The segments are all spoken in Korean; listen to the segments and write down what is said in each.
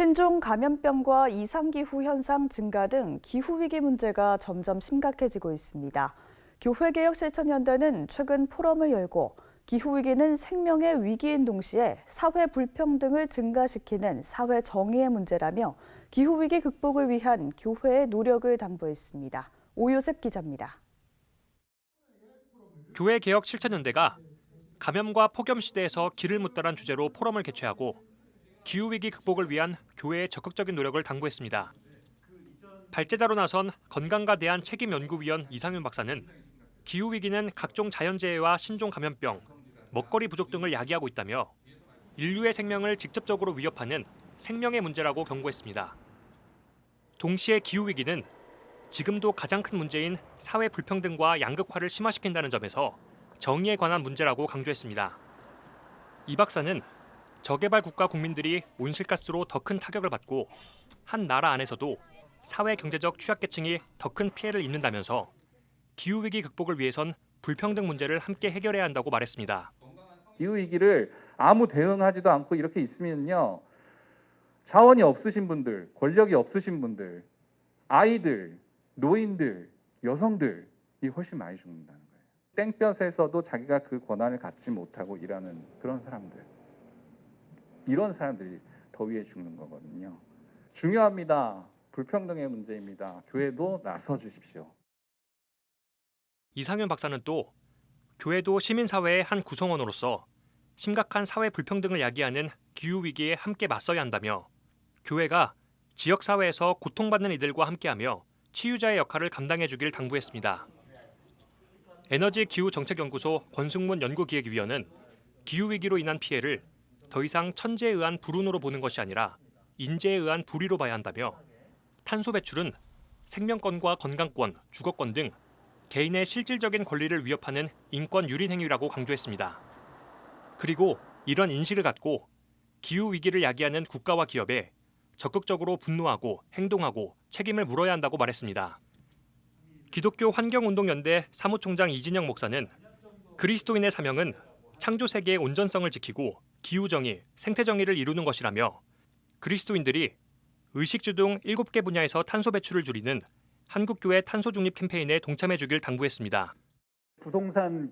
신종 감염병과 이상기후 현상 증가 등 기후위기 문제가 점점 심각해지고 있습니다. 교회개혁실천연대는 최근 포럼을 열고 기후위기는 생명의 위기인 동시에 사회 불평등을 증가시키는 사회 정의의 문제라며 기후위기 극복을 위한 교회의 노력을 당부했습니다. 오요셉 기자입니다. 교회개혁실천연대가 감염과 폭염 시대에서 길을 묻다란 주제로 포럼을 개최하고 기후위기 극복을 위한 교회의 적극적인 노력을 당부했습니다. 발제자로 나선 건강과 대한 책임연구위원 이상윤 박사는 기후위기는 각종 자연재해와 신종 감염병, 먹거리 부족 등을 야기하고 있다며 인류의 생명을 직접적으로 위협하는 생명의 문제라고 경고했습니다. 동시에 기후위기는 지금도 가장 큰 문제인 사회 불평등과 양극화를 심화시킨다는 점에서 정의에 관한 문제라고 강조했습니다. 이 박사는 저개발 국가 국민들이 온실가스로 더 큰 타격을 받고 한 나라 안에서도 사회 경제적 취약계층이 더 큰 피해를 입는다면서 기후위기 극복을 위해선 불평등 문제를 함께 해결해야 한다고 말했습니다. 기후위기를 아무 대응하지도 않고 이렇게 있으면요. 자원이 없으신 분들, 권력이 없으신 분들, 아이들, 노인들, 여성들이 훨씬 많이 죽는다는 거예요. 땡볕에서도 자기가 그 권한을 갖지 못하고 일하는 그런 사람들. 이런 사람들이 더위에 죽는 거거든요. 중요합니다. 불평등의 문제입니다. 교회도 나서 주십시오. 이상윤 박사는 또 교회도 시민사회의 한 구성원으로서 심각한 사회 불평등을 야기하는 기후위기에 함께 맞서야 한다며 교회가 지역사회에서 고통받는 이들과 함께하며 치유자의 역할을 감당해주길 당부했습니다. 에너지기후정책연구소 권승문 연구기획위원은 기후위기로 인한 피해를 더 이상 천재에 의한 불운으로 보는 것이 아니라 인재에 의한 불의로 봐야 한다며 탄소 배출은 생명권과 건강권, 주거권 등 개인의 실질적인 권리를 위협하는 인권 유린 행위라고 강조했습니다. 그리고 이런 인식을 갖고 기후위기를 야기하는 국가와 기업에 적극적으로 분노하고 행동하고 책임을 물어야 한다고 말했습니다. 기독교 환경운동연대 사무총장 이진영 목사는 그리스도인의 사명은 창조세계의 온전성을 지키고 기후정의, 생태정의를 이루는 것이라며 그리스도인들이 의식주 등 7개 분야에서 탄소 배출을 줄이는 한국교회 탄소중립 캠페인에 동참해 주길 당부했습니다. 부동산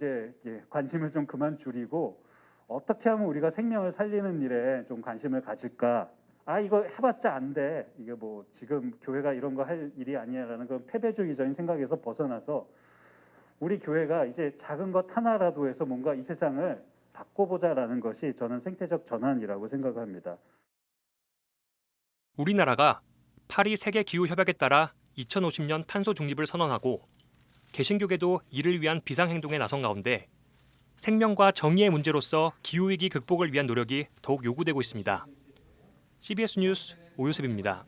관심을 좀 그만 줄이고 어떻게 하면 우리가 생명을 살리는 일에 좀 관심을 가질까? 이거 해봤자 안 돼. 이게 뭐 지금 교회가 이런 거 할 일이 아니야라는 그런 패배주의적인 생각에서 벗어나서 우리 교회가 이제 작은 것 하나라도 해서 뭔가 이 세상을 바꿔보자라는 것이 저는 생태적 전환이라고 생각합니다. 우리나라가 파리 세계 기후 협약에 따라 2050년 탄소 중립을 선언하고 개신교계도 이를 위한 비상 행동에 나선 가운데 생명과 정의의 문제로서 기후위기 극복을 위한 노력이 더욱 요구되고 있습니다. CBS 뉴스 오요셉입니다.